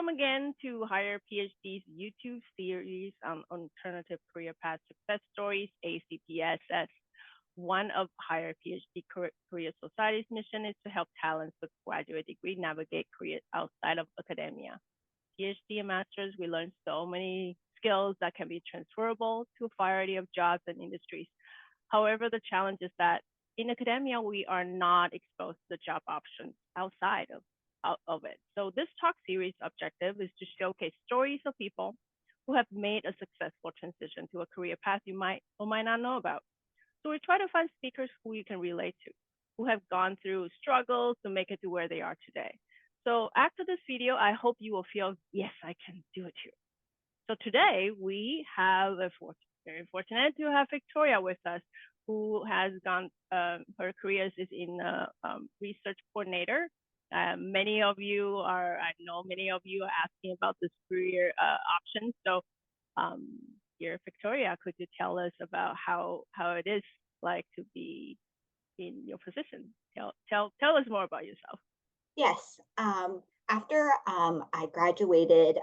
Welcome again to Higher PhD's YouTube series on alternative career path success stories, ACPSS. One of Higher PhD Career Society's mission is to help talents with graduate degree navigate careers outside of academia. PhD and master's, we learn so many skills that can be transferable to a variety of jobs and industries. However, the challenge is that in academia, we are not exposed to the job options outside of it. So this talk series objective is to showcase stories of people who have made a successful transition to a career path you might or might not know about. So we try to find speakers who you can relate to, who have gone through struggles to make it to where they are today. So after this video, I hope you will feel, yes, I can do it too. So today we have very fortunate to have Victoria with us, who has gone, her career is in research coordinator. Many of you are, I know many of you are asking about this career option. So here, Victoria, could you tell us about how it is like to be in your position? Tell us more about yourself. Yes. After I graduated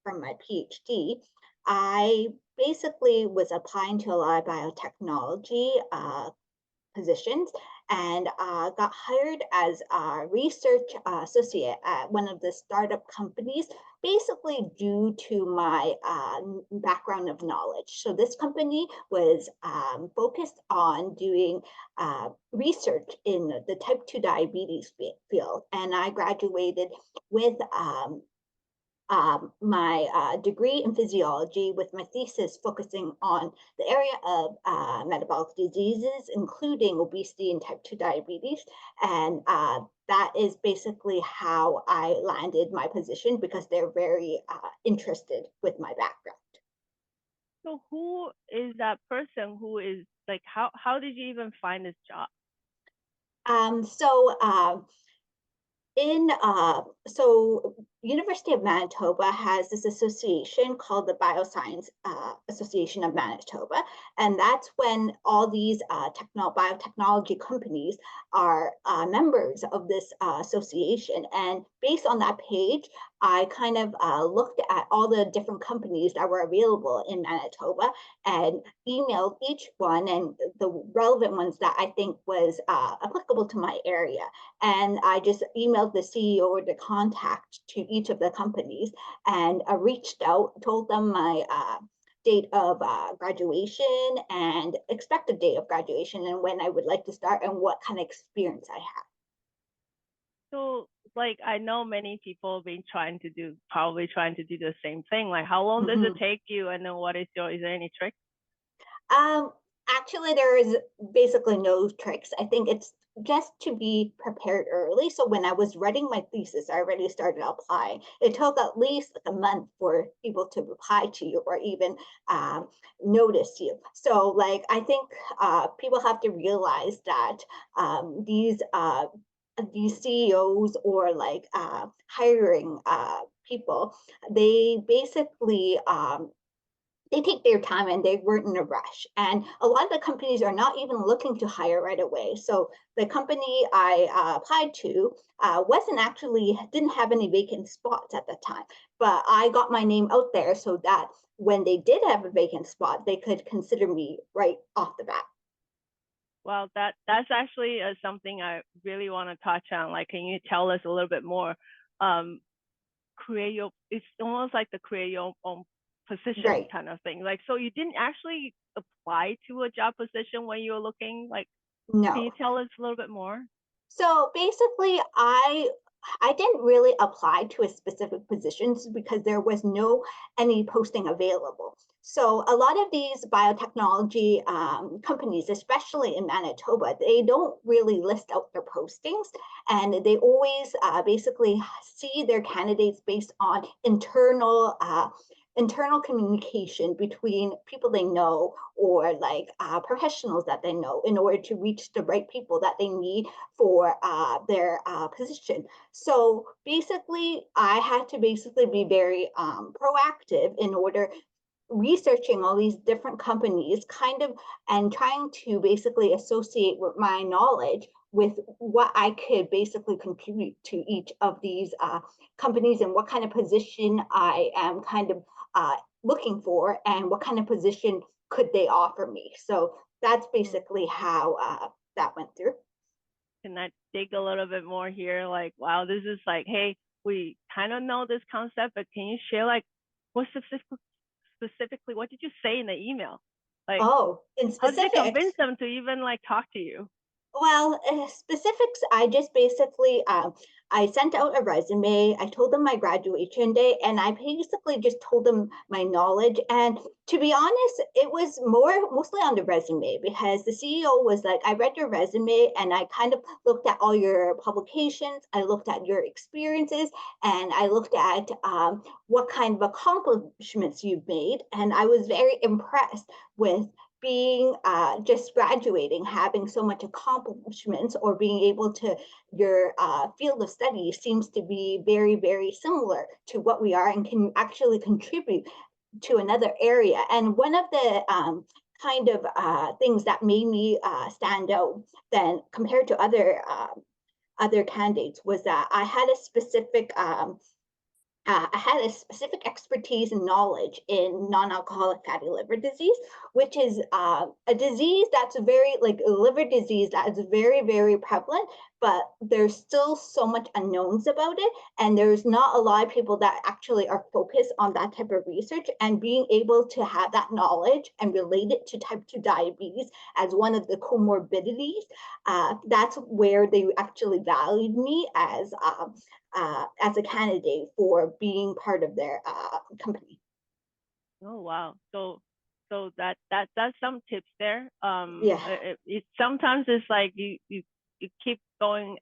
from my PhD, I basically was applying to a lot of biotechnology positions and got hired as a research associate at one of the startup companies, basically due to my background of knowledge. So this company was focused on doing research in the type 2 diabetes field. And I graduated with my degree in physiology with my thesis focusing on the area of metabolic diseases, including obesity and type 2 diabetes. And that is basically how I landed my position because they're very interested with my background. So who is that person who is like, how did you even find this job? So University of Manitoba has this association called the Bioscience Association of Manitoba, and that's when all these biotechnology companies are members of this association. And based on that page, I kind of looked at all the different companies that were available in Manitoba and emailed each one and the relevant ones that I think was applicable to my area. And I just emailed the CEO or the contact to each of the companies and reached out, told them my date of graduation and expected date of graduation and when I would like to start and what kind of experience I have. So like, I know many people have been probably trying to do the same thing. Like, how long does it take you? And then is there any tricks? Actually, there is basically no tricks. I think it's just to be prepared early. So when I was writing my thesis, I already started applying. It took at least like a month for people to reply to you or even notice you. So like, I think people have to realize that these CEOs or like hiring people, they basically they take their time and they weren't in a rush. And a lot of the companies are not even looking to hire right away. So the company I applied to didn't have any vacant spots at the time, but I got my name out there so that when they did have a vacant spot, they could consider me right off the bat. Well, that's actually something I really want to touch on. Like, can you tell us a little bit more? It's almost like the create your own position kind of thing. Like, so you didn't actually apply to a job position when you were looking? Like, no. Can you tell us a little bit more? So basically, I didn't really apply to a specific positions because there was any posting available. So a lot of these biotechnology companies, especially in Manitoba, they don't really list out their postings, and they always basically see their candidates based on internal communication between people they know or like professionals that they know in order to reach the right people that they need for their position. So basically, I had to basically be very proactive in order researching all these different companies, kind of, and trying to basically associate with my knowledge with what I could basically contribute to each of these companies and what kind of position I am kind of looking for and what kind of position could they offer me. So that's Mm. basically how that went through. Can I dig a little bit more here? Like, wow, this is like, hey, we kind of know this concept, but can you share like what specifically what did you say in the email? Like, Oh, in how did you specifics, convince them to even like talk to you? well, specifics, I just basically I sent out a resume. I told them my graduation date, and I basically just told them my knowledge. And to be honest, it was mostly on the resume because the CEO was like, "I read your resume, and I kind of looked at all your publications. I looked at your experiences, and I looked at what kind of accomplishments you've made, and I was very impressed with." Being just graduating, having so much accomplishments, or being able to, your field of study seems to be very, very similar to what we are and can actually contribute to another area. And one of the kind of things that made me stand out then compared to other candidates was that I had a specific expertise and knowledge in non-alcoholic fatty liver disease, which is a disease that's very, like a liver disease that is very, very prevalent, but there's still so much unknowns about it. And there's not a lot of people that actually are focused on that type of research, and being able to have that knowledge and relate it to type 2 diabetes as one of the comorbidities, that's where they actually valued me as a candidate for being part of their company. Oh wow. So that's some tips there. Yeah, It sometimes it's like you keep going,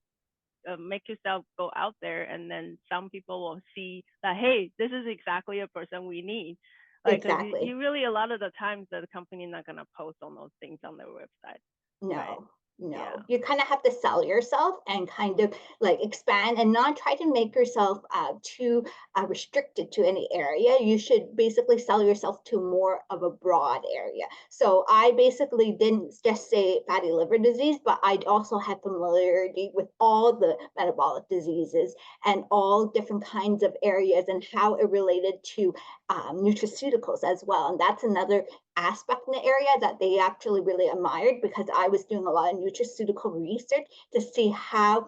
make yourself go out there, and then some people will see that, hey, this is exactly a person we need. Like, because exactly. you really, a lot of the times the company not gonna post on those things on their website, right? No, Yeah. no. You kind of have to sell yourself and kind of like expand and not try to make yourself too restricted to any area. You should basically sell yourself to more of a broad area. So I basically didn't just say fatty liver disease, but I also had familiarity with all the metabolic diseases and all different kinds of areas and how it related to nutraceuticals as well. And that's another aspect in the area that they actually really admired, because I was doing a lot of nutraceutical research to see how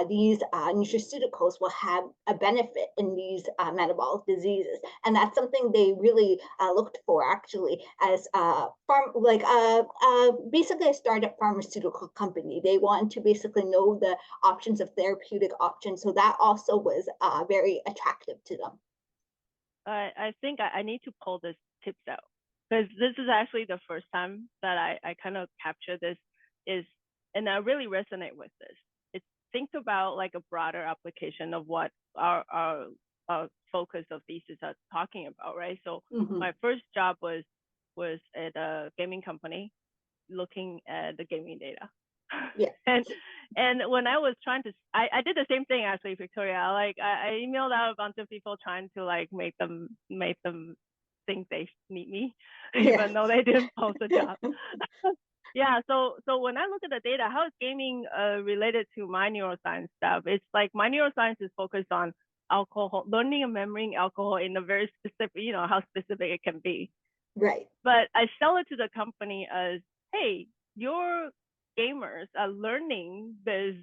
these nutraceuticals will have a benefit in these metabolic diseases. And that's something they really looked for actually as basically a startup pharmaceutical company. They wanted to basically know the options of therapeutic options. So that also was very attractive to them. I think I need to pull this tips out, because this is actually the first time that I kind of capture this is, and I really resonate with this. It's think about like a broader application of what our focus of thesis are talking about, right? So Mm-hmm. my first job was at a gaming company looking at the gaming data. Yeah. and and when I was trying to, I did the same thing actually, Victoria. Like I emailed out a bunch of people trying to like make them think they need me, Yeah. even though they didn't post a job. Yeah, so when I look at the data, how is gaming related to my neuroscience stuff? It's like my neuroscience is focused on alcohol, learning and remembering alcohol in a very specific, how specific it can be. Right. But I sell it to the company as, hey, your gamers are learning this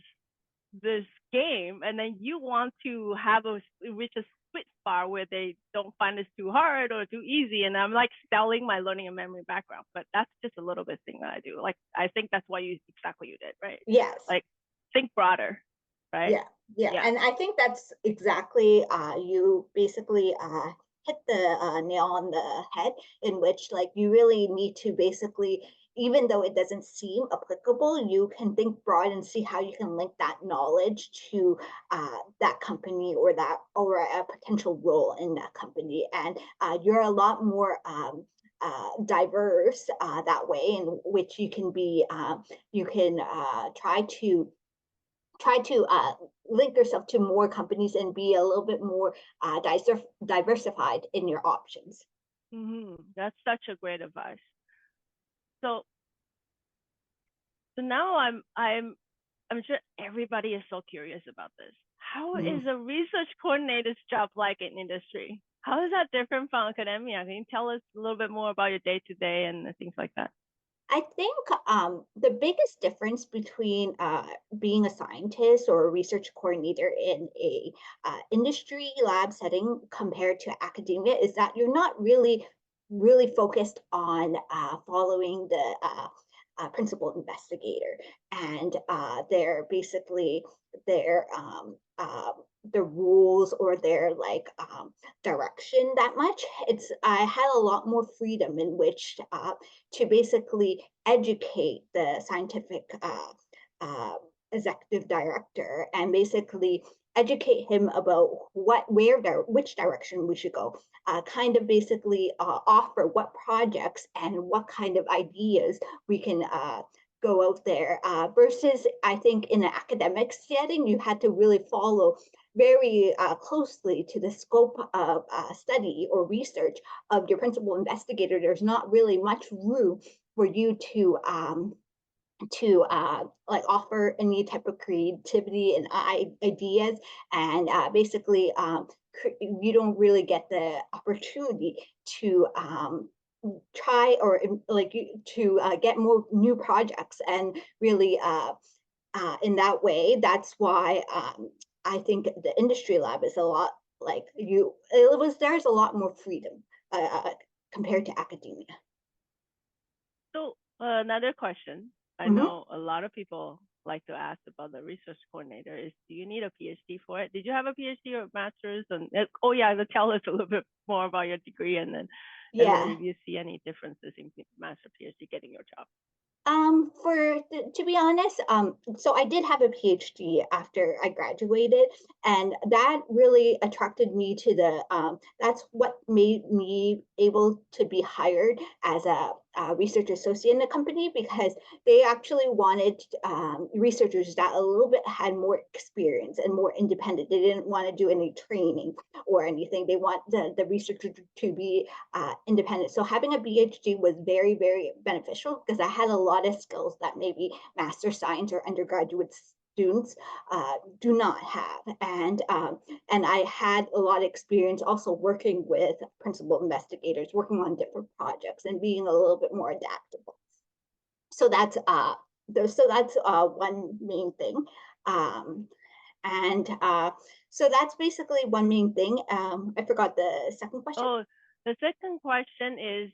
game, and then you want to have reach a sweet spot where they don't find this too hard or too easy. And I'm like selling my learning and memory background, but that's just a little bit thing that I do. Like I think that's why you did, right? Yes. Like think broader, right? Yeah. Yeah. Yeah. And I think that's exactly, you basically hit the nail on the head, in which like you really need to basically, even though it doesn't seem applicable, you can think broad and see how you can link that knowledge to that company, or that, or a potential role in that company. And you're a lot more diverse that way, in which you can be, you can try to link yourself to more companies and be a little bit more diversified in your options. That's such a great advice. So now I'm sure everybody is so curious about this. How Mm. is a research coordinator's job like in industry? How is that different from academia? Can you tell us a little bit more about your day to day and things like that? I think the biggest difference between being a scientist or a research coordinator in a industry lab setting compared to academia is that you're not really focused on following the principal investigator and their basically their the rules or their direction that much. It's I had a lot more freedom in which to basically educate the scientific uh, executive director and basically educate him about which direction we should go, kind of basically offer what projects and what kind of ideas we can go out there, versus I think in an academic setting you had to really follow very closely to the scope of study or research of your principal investigator. There's not really much room for you to like offer any type of creativity and ideas, and basically you don't really get the opportunity to try or to get more new projects and really in that way. That's why I think the industry lab is a lot like you. There's a lot more freedom compared to academia. So another question I Mm-hmm. know a lot of people like to ask about the research coordinator is, do you need a PhD for it? Did you have a PhD or a master's? And oh yeah, tell us a little bit more about your degree, and then Yeah. if you see any differences in master PhD getting your job. To be honest, so I did have a PhD after I graduated, and that really attracted me to that's what made me able to be hired as a research associate in the company, because they actually wanted researchers that a little bit had more experience and more independent. They didn't want to do any training or anything. They want the researcher to be independent. So having a PhD was very, very beneficial because I had a lot of skills that maybe master science or undergraduate students do not have, and I had a lot of experience also working with principal investigators, working on different projects, and being a little bit more adaptable. So that's one main thing, and so that's basically one main thing. I forgot the second question. Oh, the second question is,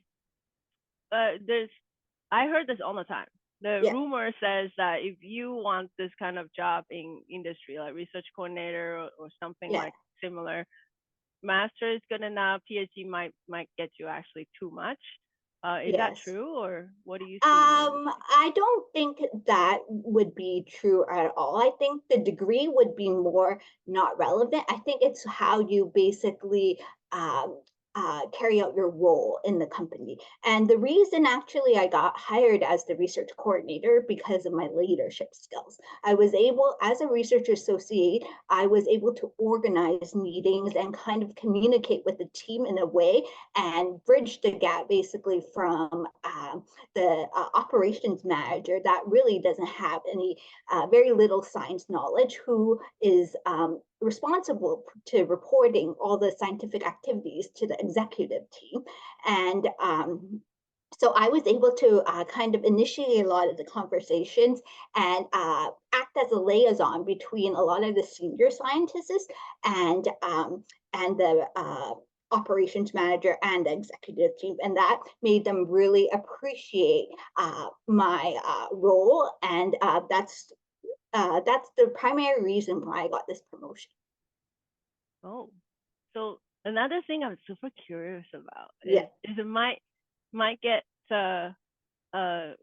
there's I heard this all the time. The Yeah, rumor says that if you want this kind of job in industry, like research coordinator or something yeah. like similar, master is good enough. PhD might get you actually too much. Is that Yes. true, or what do you see in the industry? I don't think that would be true at all. I think the degree would be more not relevant. I think it's how you basically um, carry out your role in the company. And the reason actually I got hired as the research coordinator because of my leadership skills. I was able, as a research associate, I was able to organize meetings and kind of communicate with the team in a way and bridge the gap basically from the operations manager that really doesn't have any very little science knowledge, who is responsible to reporting all the scientific activities to the executive team. And so I was able to kind of initiate a lot of the conversations and act as a liaison between a lot of the senior scientists and the operations manager and the executive team, and that made them really appreciate my role, and that's the primary reason why I got this promotion. Oh, so another thing I'm super curious about Yeah. is it might get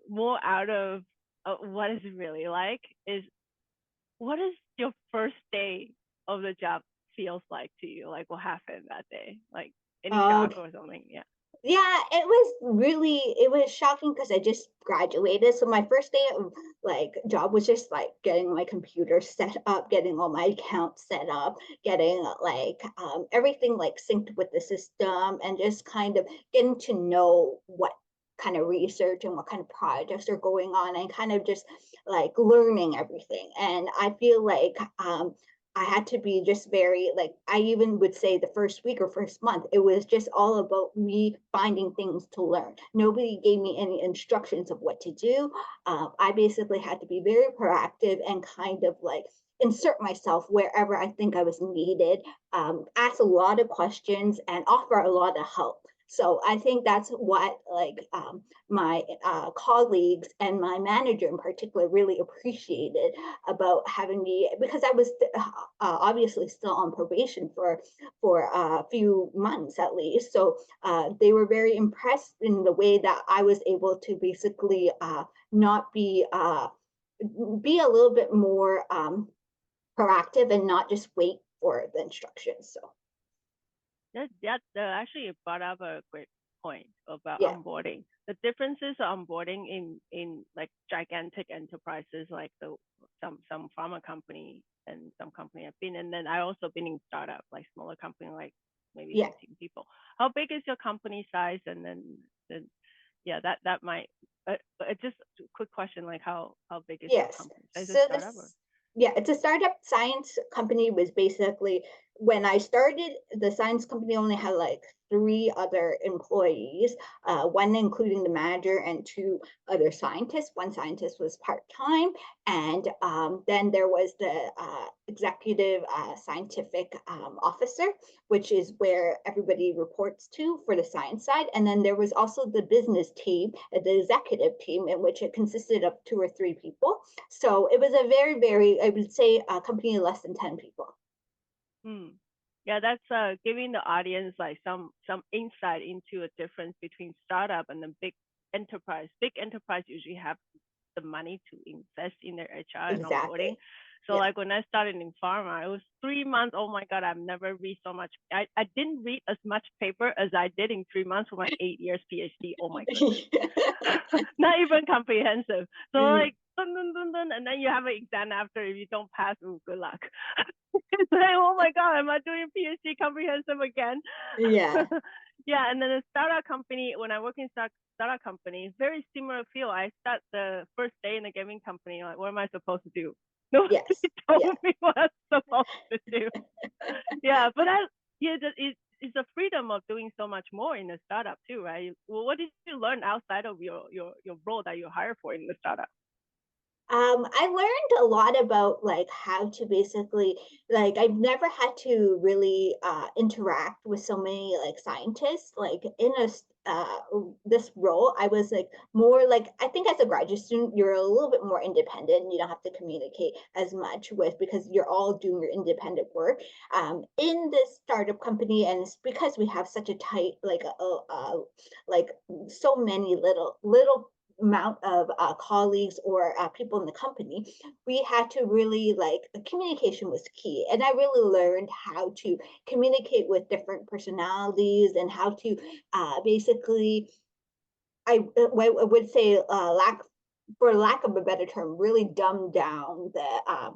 more out of what is it really like, is what is your first day of the job feels like to you? Like what happened that day? Like any shock Okay. or something? Yeah. Yeah, it was shocking because I just graduated. So my first day of like job was just like getting my computer set up, getting all my accounts set up, getting like everything like synced with the system, and just kind of getting to know what kind of research and what kind of projects are going on, and kind of just like learning everything. And I feel like I had to be just very like, I even would say the first week or first month, it was just all about me finding things to learn. Nobody gave me any instructions of what to do. I basically had to be very proactive and kind of like insert myself wherever I think I was needed, ask a lot of questions, and offer a lot of help. So I think that's what like my colleagues and my manager in particular really appreciated about having me, because I was obviously still on probation for a few months at least. So they were very impressed in the way that I was able to basically not be a little bit more proactive and not just wait for the instructions. So Actually you brought up a great point about yeah, onboarding. The differences of onboarding in like gigantic enterprises like some pharma company and some company I've been in. And then I also been in startup, like smaller company, like maybe yeah. 15 people. How big is your company size? And then yeah, that might. Just a quick question, like how big is your Yes. company? Is it So startup or? this, yeah, it's a startup science company. Was basically when I started, the science company only had like three other employees, one including the manager and two other scientists. One scientist was part-time, and then there was the executive scientific officer, which is where everybody reports to for the science side. And then there was also the business team, the executive team, in which it consisted of two or three people. So it was a very, very, I would say, a company of less than 10 people. Hmm. Yeah, that's giving the audience like some insight into a difference between startup and the big enterprise. Big enterprise usually have the money to invest in their HR and onboarding. Exactly. So Yeah. like when I started in pharma, it was 3 months. Oh my God, I've never read so much. I didn't read as much paper as I did in 3 months for my 8 years PhD. Oh my goodness. Not even comprehensive. So like dun, dun, dun, dun, and then you have an exam after. If you don't pass, ooh, good luck. It's like, oh my God, am I doing PhD comprehensive again? Yeah. Yeah, and then a startup company, when I work in startup company, very similar field. I start the first day in the gaming company, like, what am I supposed to do? Nobody Yes. told Yeah. me what I'm supposed to do. Yeah, but yeah, it's the freedom of doing so much more in a startup too, right? Well, what did you learn outside of your role that you hire for in the startup? I learned a lot about like how to basically like I've never had to really interact with so many like scientists like in this role. I was like more like, I think as a graduate student you're a little bit more independent. You don't have to communicate as much with, because you're all doing your independent work in this startup company. And it's because we have such a tight like so many little amount of colleagues or people in the company, we had to really like communication was key. And I really learned how to communicate with different personalities, and how to basically, I would say, for lack of a better term, really dumb down the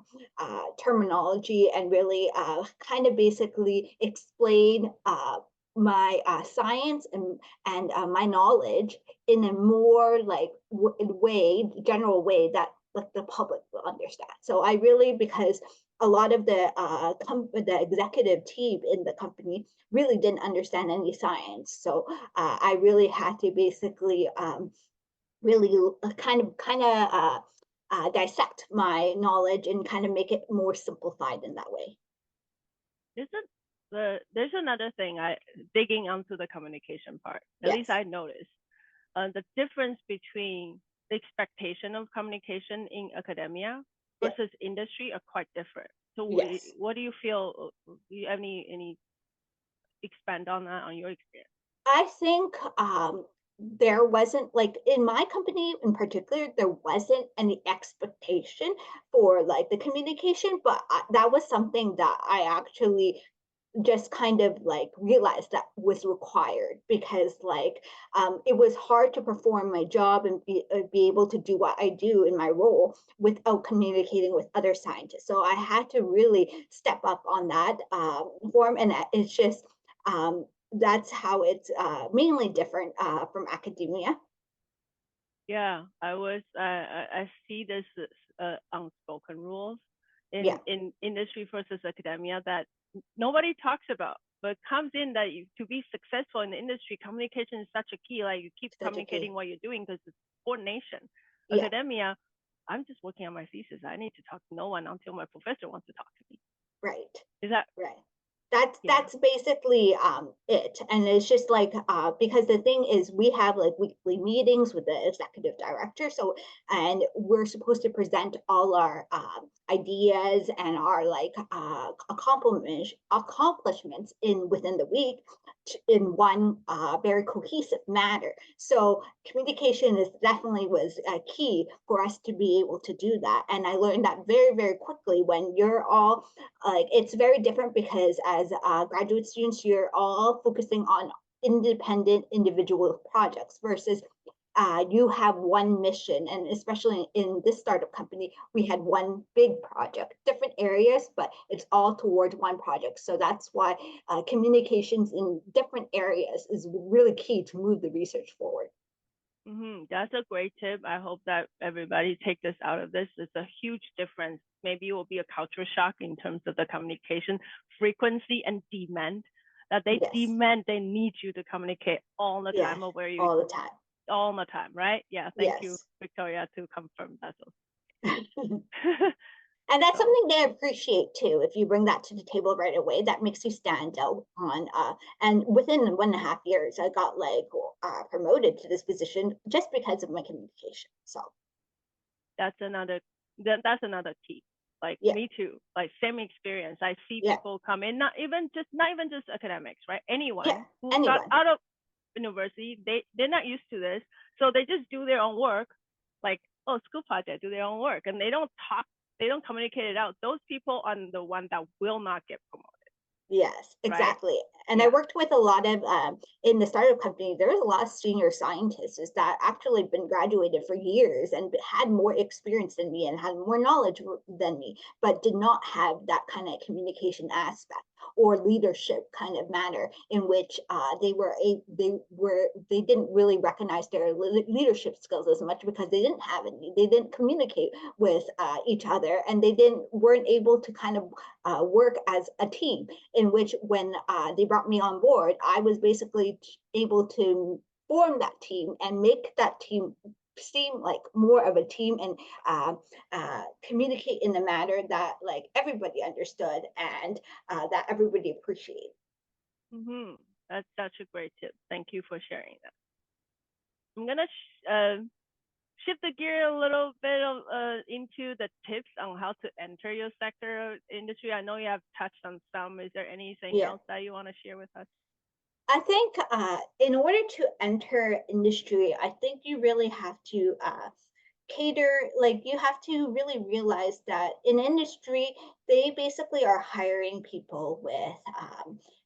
terminology, and really kind of basically explain my science and my knowledge in a more like general way that like the public will understand. So I really, because a lot of the executive team in the company really didn't understand any science, so I really had to basically really dissect my knowledge and kind of make it more simplified in that way. There's another thing I digging onto the communication part. At least Yes, I noticed the difference between the expectation of communication in academia yeah, versus industry are quite different. So yes. what do you feel? Do you have any expand on that on your experience? I think there wasn't like in my company in particular, there wasn't any expectation for like the communication, but that was something that I actually just kind of like realized that was required, because like it was hard to perform my job and be able to do what I do in my role without communicating with other scientists. So I had to really step up on that form, and it's just that's how it's mainly different from academia. Yeah, I see this unspoken rules Yeah, in industry versus academia that nobody talks about, but comes in that to be successful in the industry, communication is such a key. Like you keep such a communicating key. what you're doing because it's coordination. Yeah, Academia, I'm just working on my thesis. I need to talk to no one until my professor wants to talk to me. right, Is that right. yeah? That's basically it. And it's just like because the thing is we have like weekly meetings with the executive director. So and we're supposed to present all our ideas and our like accomplishments in within the week in one very cohesive manner. So communication is definitely was key for us to be able to do that. And I learned that very, very quickly when you're all like, it's very different because as graduate students, you're all focusing on independent individual projects versus you have one mission. And especially in this startup company, we had one big project, different areas, but it's all towards one project. So that's why communications in different areas is really key to move the research forward. That's a great tip. I hope that everybody take this out of this. It's a huge difference. Maybe it will be a culture shock in terms of the communication frequency and demand. That they Yes, demand, they need you to communicate all the yes, time, or where you all the time. all the time, right? Yeah. Thank you, Yes. Victoria, to confirm that. And So, that's so something they appreciate too. If you bring that to the table right away, that makes you stand out on. And within 1.5 years, I got like promoted to this position just because of my communication. So that's another that's another key. Like yeah, me too. Like same experience. I see yeah, people come in, not even just academics, right? yeah. Anyone who got Anyone. out of university, they're not used to this, so they just do their own work, like school project, do their own work, and they don't talk, they don't communicate it out. Those people are the one that will not get promoted, Yes, right? exactly. And I Yeah. worked with a lot of in the startup company. There was a lot of senior scientists that actually been graduated for years and had more experience than me and had more knowledge than me, but did not have that kind of communication aspect or leadership kind of manner in which they didn't really recognize their leadership skills as much because they didn't have any. They didn't communicate with each other, and they didn't weren't able to kind of work as a team, in which when they brought me on board, I was basically able to form that team and make that team seem like more of a team and communicate in a manner that like everybody understood and that everybody appreciated. Mm-hmm. That's such a great tip. Thank you for sharing that. I'm gonna shift the gear a little bit into the tips on how to enter your sector industry. I know you have touched on some. Is there anything Yeah. else that you want to share with us? I think in order to enter industry, I think you really have to cater, like you have to really realize that in industry, they basically are hiring people with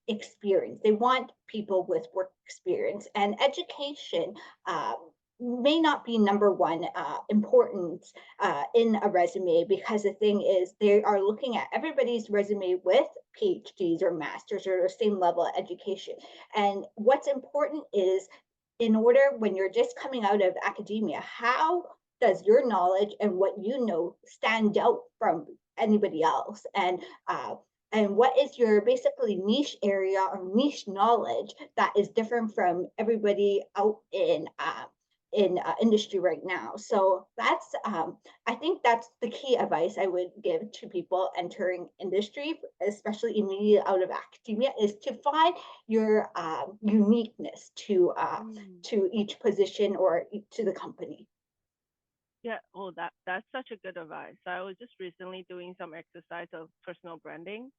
experience. They want people with work experience, and education may not be number one importance in a resume, because the thing is they are looking at everybody's resume with PhDs or masters or the same level of education. And what's important is, in order when you're just coming out of academia, how does your knowledge and what you know stand out from anybody else? And what is your basically niche area or niche knowledge that is different from everybody out in industry right now? So that's I think that's the key advice I would give to people entering industry, especially immediately out of academia, is to find your uniqueness Mm. to each position or to the company. Yeah. Oh, that's such a good advice. I was just recently doing some exercise of personal branding.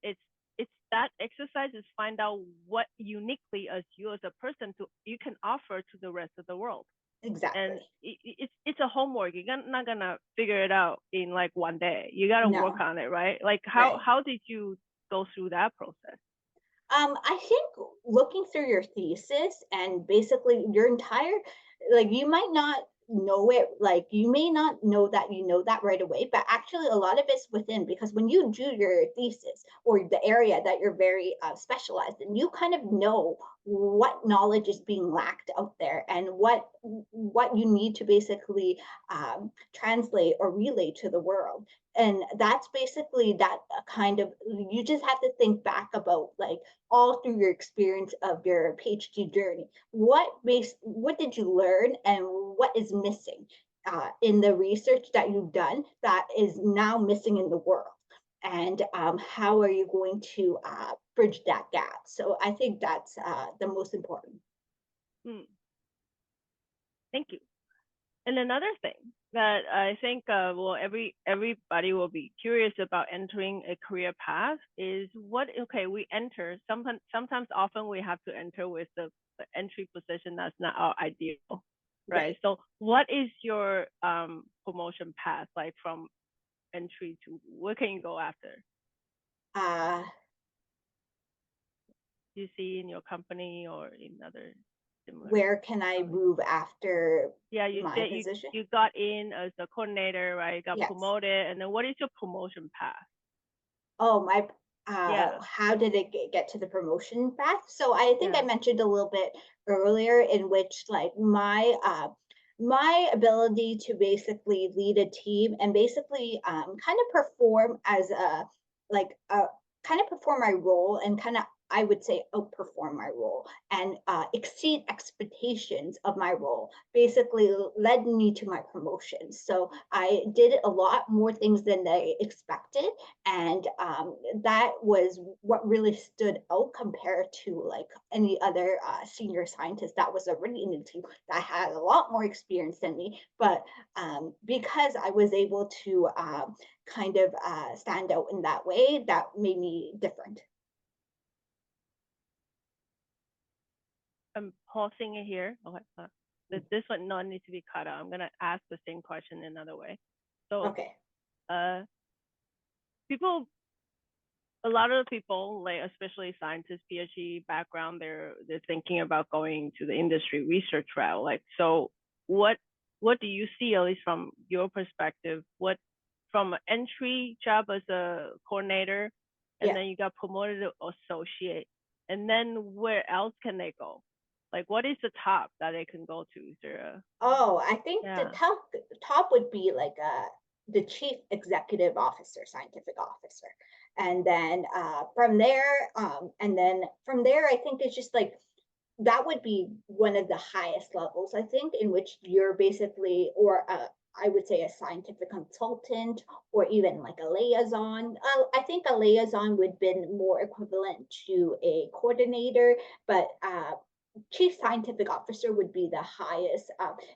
It's it's that exercise is find out what uniquely as you as a person to you can offer to the rest of the world. And Exactly. it's a homework. You're not gonna figure it out in like one day. You gotta work No, on it, right? Like right. how did you go through that process? I think looking through your thesis and basically your entire, like, you might not know it, like you may not know that you know that right away, but actually a lot of it's within, because when you do your thesis or the area that you're very specialized in, you kind of know what knowledge is being lacked out there and what you need to basically translate or relay to the world. And that's basically that kind of, you just have to think back about, like, all through your experience of your PhD journey. What did you learn and what is missing in the research that you've done that is now missing in the world? And how are you going to bridge that gap? So I think that's the most important. Hmm, thank you. And another thing that I think well everybody will be curious about entering a career path is what, okay, we enter sometimes often we have to enter with the entry position that's not our ideal, right? Right. So what is your promotion path like from entry to what can you go after? Uh, Do you see in your company or in other similar where can I companies? move after Yeah, you my said position? you got in as a coordinator, right? Got Yes. promoted, and then what is your promotion path? Oh, Yeah, how did it get to the promotion path? So I think I yeah. mentioned a little bit earlier in which, like, my ability to basically lead a team and basically kind of perform as a, like a kind of perform my role and kind of, I would say, outperform my role and exceed expectations of my role basically led me to my promotion. So I did a lot more things than they expected, and that was what really stood out compared to, like, any other senior scientist that was already in the team that had a lot more experience than me. But because I was able to kind of stand out in that way, that made me different. I'm pausing it here. Okay. This one not need to be cut out. I'm gonna ask the same question another way. So, Okay. uh, people, a lot of people, like especially scientists, PhD background, they're thinking about going to the industry research route. Like, so what do you see, at least from your perspective, what from an entry job as a coordinator, and Yeah. then you got promoted to associate, and then where else can they go? Like, what is the top that they can go to? Is there a Oh, I think the yeah, top would be like the chief executive officer, scientific officer, and then from there, I think it's just like that would be one of the highest levels, I think, in which you're basically, or I would say, a scientific consultant, or even like a liaison. I think a liaison would have been more equivalent to a coordinator, but chief scientific officer would be the highest,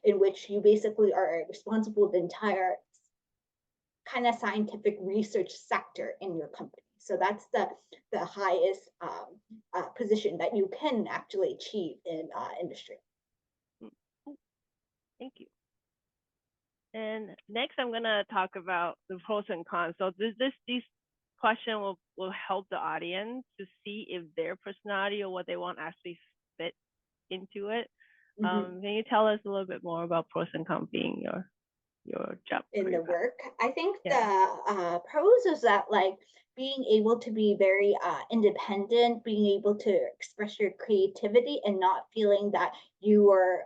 in which you basically are responsible for the entire kind of scientific research sector in your company. So that's the highest position that you can actually achieve in industry. mm, mm, thank you. And next, I'm gonna talk about the pros and cons. So these question will help the audience to see if their personality or what they want actually fit into it. Mhm. Can you tell us a little bit more about pros and cons being your job In career the path? work. I think the Yeah. pros is that, like, being able to be very independent, being able to express your creativity and not feeling that you are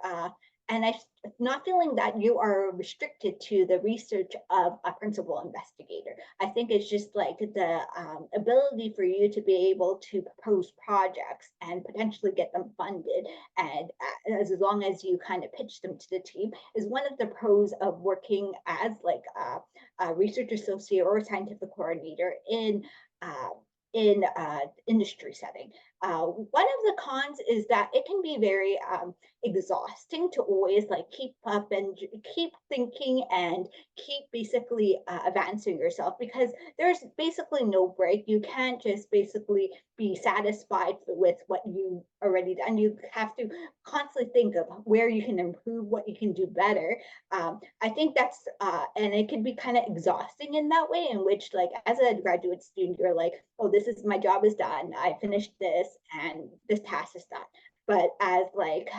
and I not feeling that you are restricted to the research of a principal investigator. I think it's just like the ability for you to be able to propose projects and potentially get them funded, and as long as you kind of pitch them to the team, is one of the pros of working as, like, a research associate or a scientific coordinator in industry setting. One of the cons is that it can be very exhausting to always like keep up and keep thinking and keep basically advancing yourself, because there's basically no break. You can't just basically be satisfied with what you already done. You have to constantly think of where you can improve, what you can do better. I think that's and it can be kind of exhausting in that way, in which like as a graduate student, you're like, oh, this is my job is done. I finished this and this task is done. But as like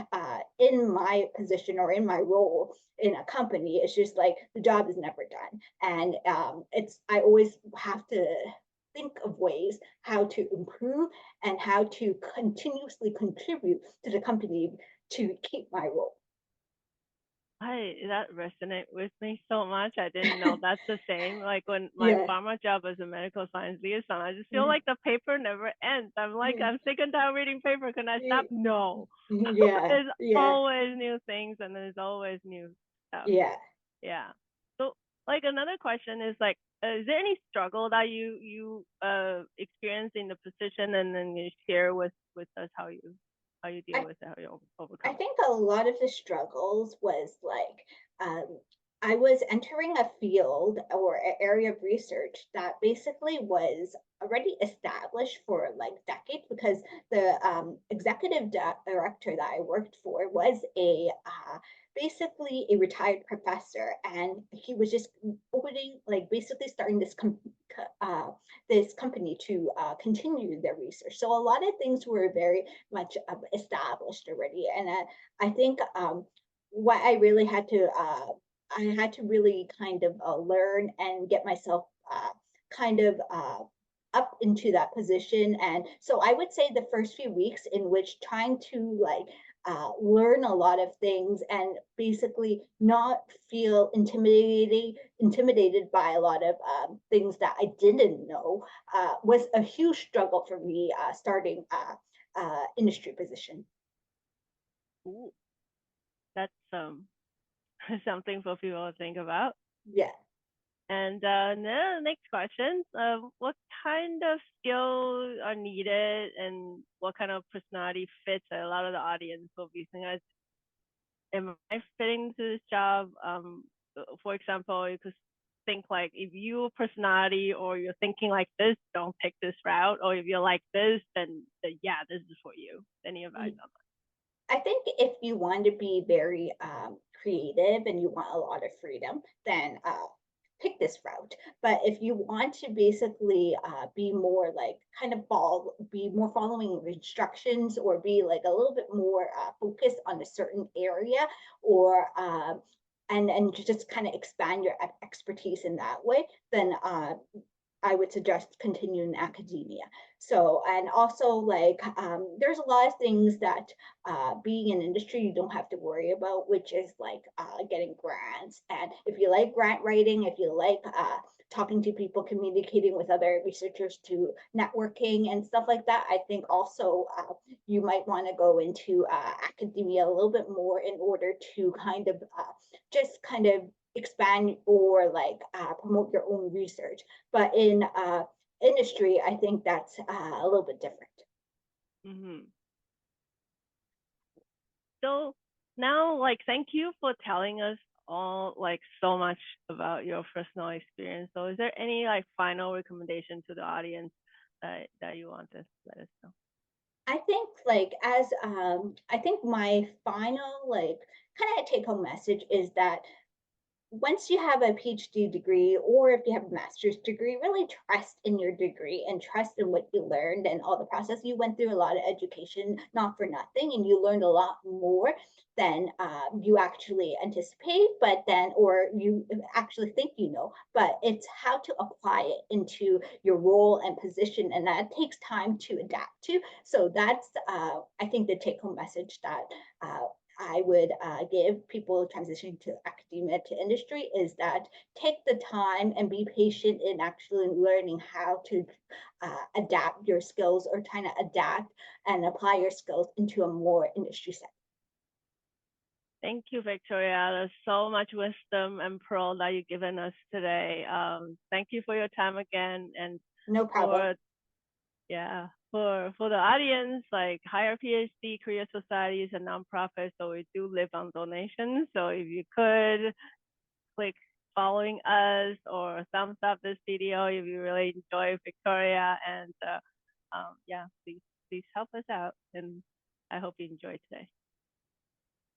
in my position or in my role in a company, it's just like the job is never done, and it's I always have to think of ways how to improve and how to continuously contribute to the company to keep my role. That resonate with me so much. I didn't know that's the same. Like when my Yeah. pharma job as a medical science liaison, I just feel like the paper never ends. I'm like, I'm sick and tired reading paper. Can I stop? No. Yeah, There's yeah, always new things and there's always new stuff. yeah. Yeah. So like another question is like, is there any struggle that you experience in the position, and then you share with us how you deal I with it, how you I overcome it? think a lot of the struggles was like I was entering a field or an area of research that basically was already established for like decades, because the executive director that I worked for was a basically a retired professor, and he was just opening like basically starting this company to continue their research. So a lot of things were very much established already. And I think what I had to really kind of learn and get myself kind of up into that position. And so I would say the first few weeks in which trying to like learn a lot of things and basically not feel intimidated by a lot of things that I didn't know was a huge struggle for me starting industry position. Ooh, that's something for people to think about. Yeah. And now next question, what kind of skills are needed and what kind of personality fits a lot of the audience will be thinking, am I fitting to this job? For example, you could think like if your personality or you're thinking like this, don't take this route. Or if you're like this, then yeah, this is for you. Any advice on I think if you want to be very creative and you want a lot of freedom, then pick this route. But if you want to basically be more like kind of be more following instructions, or be like a little bit more focused on a certain area, or and just kind of expand your expertise in that way, then I would suggest continuing academia. So, and also like, there's a lot of things that being in industry you don't have to worry about, which is like getting grants. And if you like grant writing, if you like talking to people, communicating with other researchers, to networking and stuff like that, I think also you might want to go into academia a little bit more in order to kind of just kind of expand or like promote your own research. But in industry, I think that's a little bit different. that? So now, like, thank you for telling us all like so much about your personal experience. So is there any like final recommendation to the audience that you want to let us know? I think like as I think my final like kind of take home message is that once you have a PhD degree, or if you have a master's degree, really trust in your degree and trust in what you learned and all the process. You went through a lot of education, not for nothing, and you learned a lot more than you actually anticipate, but then, or you actually think you know, but it's how to apply it into your role and position. And that takes time to adapt to. So that's, I think, the take home message that uh, I would give people transitioning to academia to industry is that take the time and be patient in actually learning how to adapt your skills, or trying to adapt and apply your skills into a more industry setting. Thank you, Victoria. There's so much wisdom and pearl that you've given us today. Thank you for your time again, and No problem. for yeah, for the audience, like higher PhD career society is a nonprofit, so we do live on donations. So if you could click following us or thumbs up this video if you really enjoy Victoria, and yeah, please help us out. And I hope you enjoyed today.